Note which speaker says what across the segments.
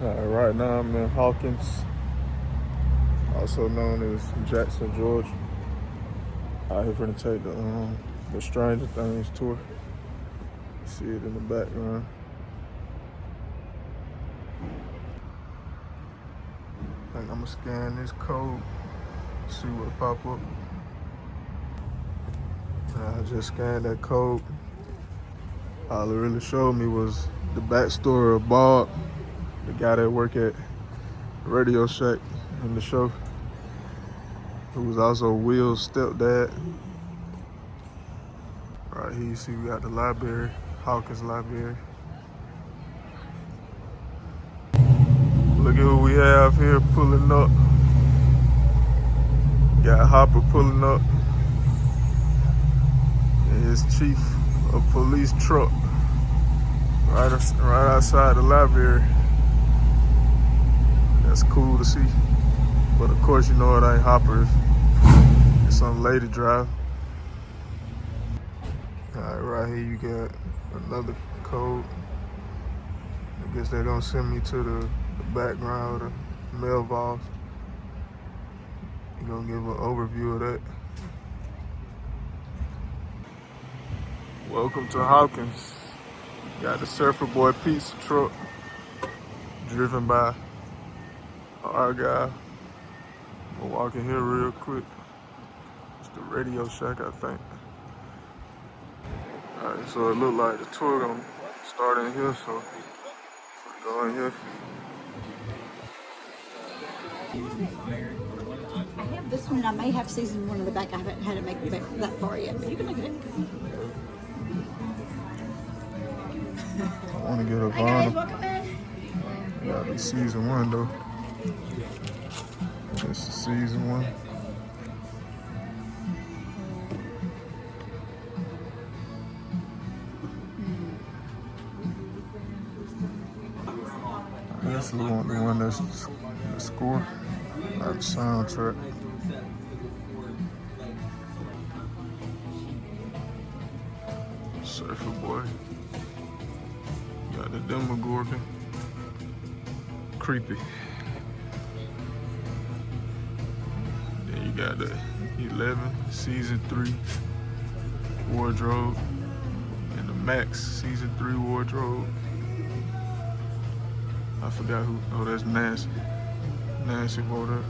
Speaker 1: Right now I'm in Hawkins, also known as Jackson, Georgia. Out here to take the Stranger Things Tour. See it in the background. I think I'm gonna scan this code, see what pop up. I just scanned that code. All it really showed me was the backstory of Bob, the guy that worked at Radio Shack in the show, who was also Will's stepdad. Right here you see we got the library, Hawkins Library. Look at who we have here pulling up. Got Hopper pulling up in his chief of police truck right outside the library. That's cool to see. But of course, you know it ain't Hopper. It's some lady drive. All right, right here you got another code. I guess they're gonna send me to the background of the mail vault. You're gonna give an overview of that. Welcome to Hawkins. Got the Surfer Boy pizza truck driven by our guy. We'll walk in here real quick. It's the Radio Shack, I think. All right, so it looked like the tour gonna start in here, so go in here.
Speaker 2: I have this one. I may have season 1 in the back. I haven't had it make it back that far yet, but you can look at it.
Speaker 1: I want to get a
Speaker 2: Hi guys,
Speaker 1: vinyl.
Speaker 2: welcome in.
Speaker 1: Gotta be season 1 though. This is season 1. This is the one that's the score, not the soundtrack. Surfer Boy. Got the Demogorgon. Creepy. Then you got the 11 season 3 wardrobe and the Max season 3 wardrobe. I forgot who. Oh, that's Nancy. Nancy wore that.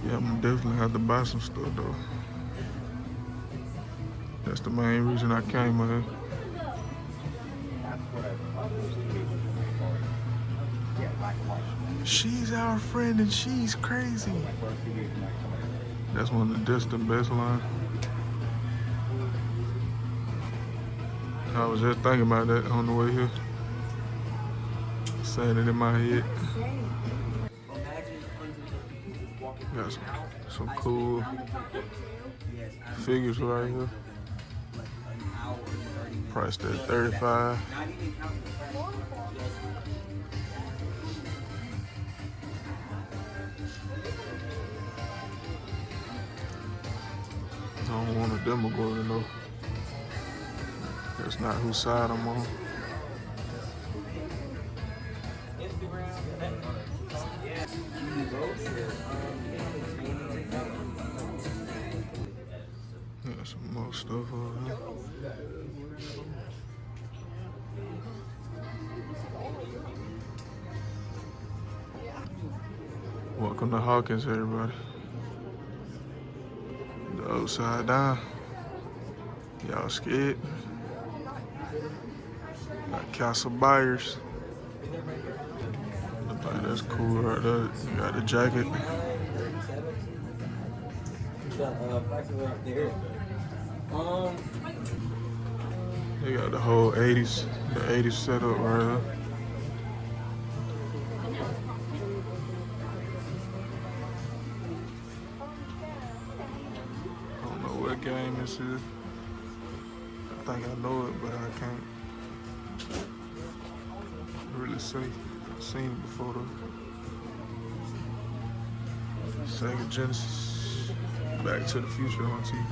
Speaker 1: Yeah, I'm gonna definitely have to buy some stuff though. That's the main reason I came here. She's our friend and she's crazy. That's one of the distant best lines. I was just thinking about that on the way here. Saying it in my head. Got some cool figures right here. Priced at $35. I don't want a Demogorgon though. That's not whose side I'm on. Got some more stuff over here. Welcome to Hawkins, everybody. The upside down. Y'all scared? Got Castle Buyers. I think that's cool right there. You got the jacket. They got the whole 80s, the 80s setup right here. I don't know what game this is. I think I know it, but I can't really say. I've seen it before though. Sega Genesis, Back to the Future on TV.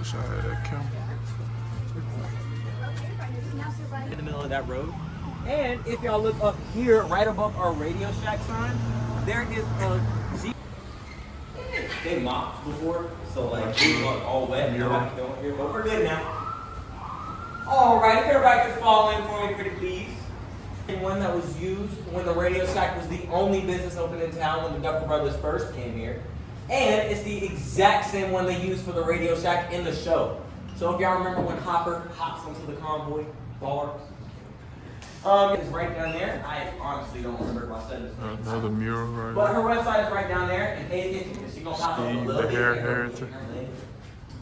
Speaker 1: Wish I had that camera.
Speaker 3: In the middle of that road. And if y'all look up here, right above our Radio Shack sign, there is a Z. They mopped before, so like we look all wet. Nobody going here, but we're good now. All right, if everybody could fall in for me, pretty please. One that was used when the Radio Shack was the only business open in town when the Duffer Brothers first came here. And it's the exact same one they used for the Radio Shack in the show. So if y'all remember when Hopper hops onto the convoy bars, it's right down there. I honestly don't remember if I said this.
Speaker 1: Another mural right
Speaker 3: But
Speaker 1: there.
Speaker 3: her website is right down there, and pay attention because she's gonna pop up a
Speaker 1: Steve,
Speaker 3: little
Speaker 1: the
Speaker 3: bit.
Speaker 1: hair heritage.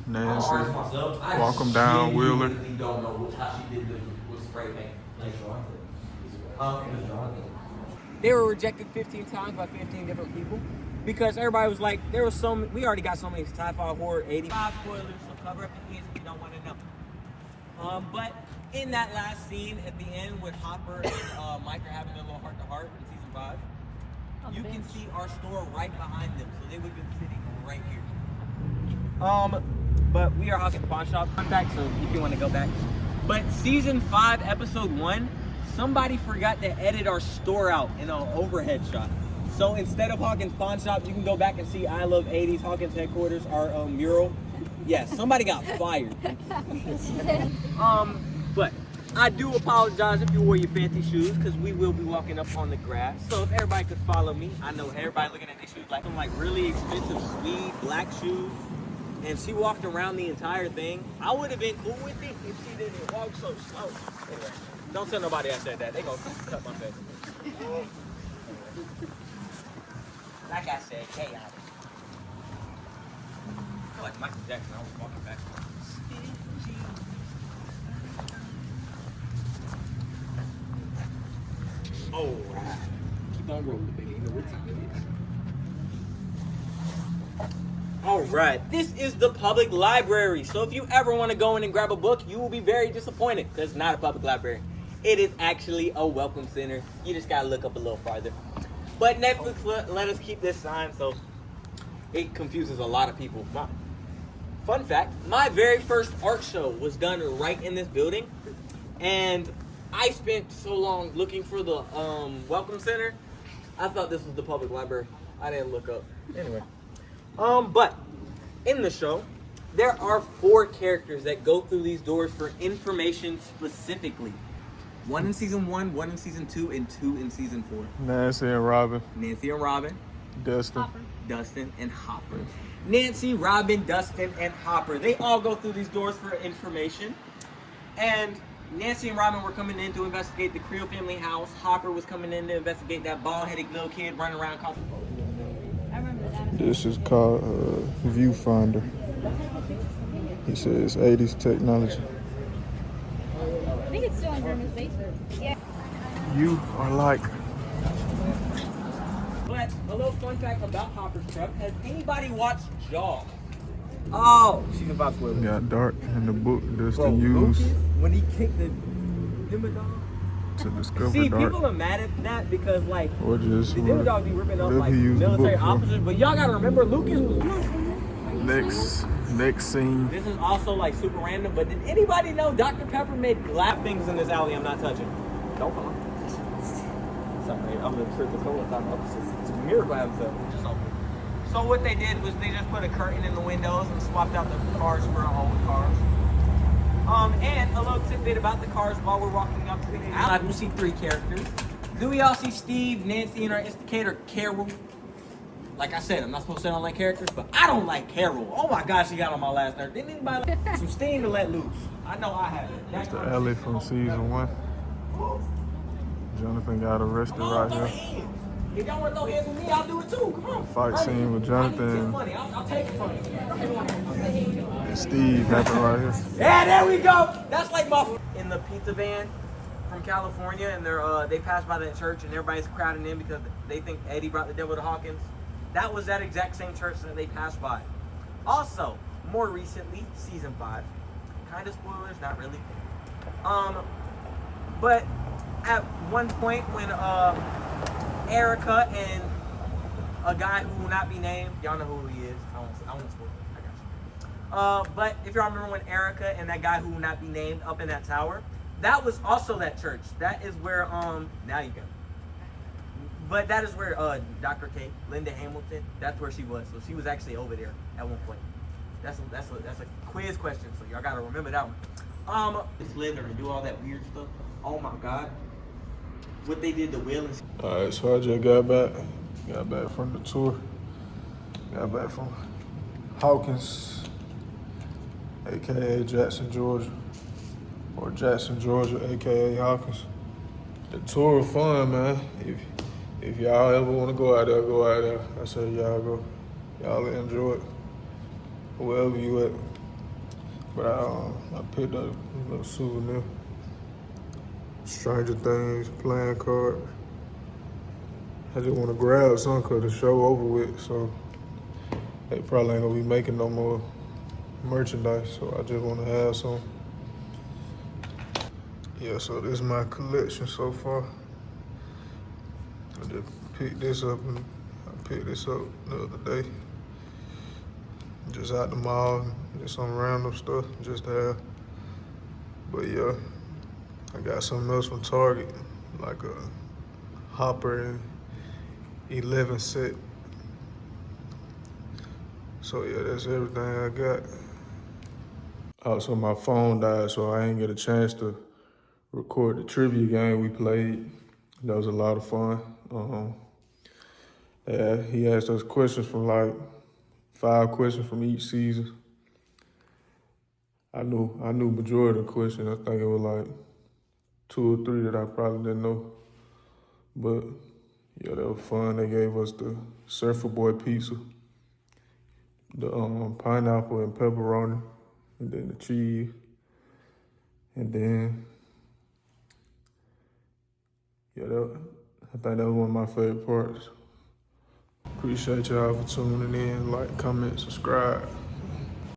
Speaker 1: Nancy,
Speaker 3: I
Speaker 1: walk 'em down, Wheeler.
Speaker 3: genuinely don't know how she did with spray paint. They were rejected 15 times by 15 different people because everybody was like, there was so many, we already got so many sci-fi horror 85 spoilers, so cover up the ears if you don't want to know. But in that last scene at the end with Hopper and Mike are having a little heart-to-heart in season 5, you can see our store right behind them, so they would have been sitting right here. But we are Hawkins Pawn Shop. I'm back, so if you want to go back. But season 5, episode 1, somebody forgot to edit our store out in an overhead shot. So instead of Hawkins Pawn Shop, you can go back and see I Love 80s, Hawkins headquarters, our mural. Yes, somebody got fired. But I do apologize if you wore your fancy shoes because we will be walking up on the grass. So if everybody could follow me, I know everybody looking at these shoes like some like really expensive Swede black shoes. And she walked around the entire thing. I would have been cool with it if she didn't walk so slow. Anyway, don't tell nobody I said that. They gonna cut my face. Like I said, chaotic. I feel like Michael Jackson. I was walking back. All right. Keep on rolling, baby. You know what time it is. All right, this is the public library. So if you ever want to go in and grab a book, you will be very disappointed because it's not a public library. It is actually a welcome center. You just got to look up a little farther. But Netflix let us keep this sign, so it confuses a lot of people. Fun fact, my very first art show was done right in this building. And I spent so long looking for the welcome center. I thought this was the public library. I didn't look up. Anyway. But in the show, there are 4 characters that go through these doors for information specifically. 1 in season 1, 1 in season 2, and 2 in season 4.
Speaker 1: Nancy and Robin.
Speaker 3: Nancy and Robin.
Speaker 1: Dustin.
Speaker 2: Hopper.
Speaker 3: Dustin and Hopper. Nancy, Robin, Dustin, and Hopper. They all go through these doors for information. And Nancy and Robin were coming in to investigate the Creel family house. Hopper was coming in to investigate that bald-headed little kid running around causing...
Speaker 1: This is called Viewfinder. He says 80s technology.
Speaker 4: I think it's still in German's basement. Yeah.
Speaker 1: You are like.
Speaker 3: But a little fun fact about Hopper's truck: has anybody watched Jaws? Oh, season 5 spoiler.
Speaker 1: Got dark in the book. Dustin
Speaker 3: Bro,
Speaker 1: used
Speaker 3: Lucas, when he kicked the Dimmadog.
Speaker 1: to discover
Speaker 3: See,
Speaker 1: dark.
Speaker 3: people are mad at that because like
Speaker 1: Or just
Speaker 3: the Dimmadog be ripping up
Speaker 1: whatever
Speaker 3: like
Speaker 1: he used the
Speaker 3: military
Speaker 1: book for.
Speaker 3: officers, but y'all gotta remember Lucas was.
Speaker 1: Next scene.
Speaker 3: This is also like super random, but did anybody know Dr. Pepper made glass things in this alley I'm not touching? Don't fall. Sorry, I'm gonna trip the cola time up. It's a miracle I haven't said. So what they did was they just put a curtain in the windows and swapped out the cars for old cars. And a little tidbit about the cars while we're walking up to the alley. We see 3 characters. Do we all see Steve, Nancy, and our instigator, Carol? Like I said, I'm not supposed to say I don't like characters, but I don't like Carol. Oh my gosh, she got on my last nerve. Didn't anybody like some steam to let loose? I know I have it.
Speaker 1: That's the alley from season 1. Jonathan got arrested
Speaker 3: Come on,
Speaker 1: right
Speaker 3: throw
Speaker 1: here.
Speaker 3: hands. If y'all want to throw hands with me, I'll do it too. Come on.
Speaker 1: Fight
Speaker 3: Hurry.
Speaker 1: scene with
Speaker 3: I need
Speaker 1: Jonathan.
Speaker 3: money. I'll take it from you.
Speaker 1: And Steve happened right here.
Speaker 3: Yeah, there we go. That's like my in the pizza van from California, and they passed by that church, and everybody's crowding in because they think Eddie brought the devil to Hawkins. That was that exact same church that they passed by. Also, more recently, season 5. Kind of spoilers, not really. But at one point when Erica and a guy who will not be named, y'all know who he is. I won't spoil it. I got But if you remember when Erica and that guy who will not be named up in that tower, that was also that church. That is where now you go. But that is where Dr. K, Linda Hamilton, that's where she was. So she was actually over there at one point. That's a quiz question, so y'all gotta remember that one. Slither and do all that weird stuff. Oh my God. What they did to Will and
Speaker 1: Alright, so I just got back. Got back from the tour. Got back from Hawkins, aka Jackson, Georgia. Or Jackson, Georgia, aka Hawkins. The tour was fun, man. If y'all ever want to go out there, go out there. I say y'all go. Y'all enjoy it. Wherever you at. But I picked up a little souvenir. Stranger Things playing card. I just want to grab some cause the show over with, so they probably ain't gonna be making no more merchandise, so I just want to have some. Yeah, so this is my collection so far. I just picked this up and I picked this up the other day. Just out the mall, just some random stuff, just to have. But yeah, I got something else from Target, like a Hopper and 11 set. So yeah, that's everything I got. Also, my phone died, so I ain't get a chance to record the trivia game we played. That was a lot of fun. Yeah, he asked us questions from like 5 questions from each season. I knew majority of the questions. I think it was like 2 or 3 that I probably didn't know. But yeah, that was fun. They gave us the Surfer Boy pizza, the pineapple and pepperoni, and then the cheese. And then, yeah, I think that was one of my favorite parts. Appreciate y'all for tuning in. Like, comment, subscribe.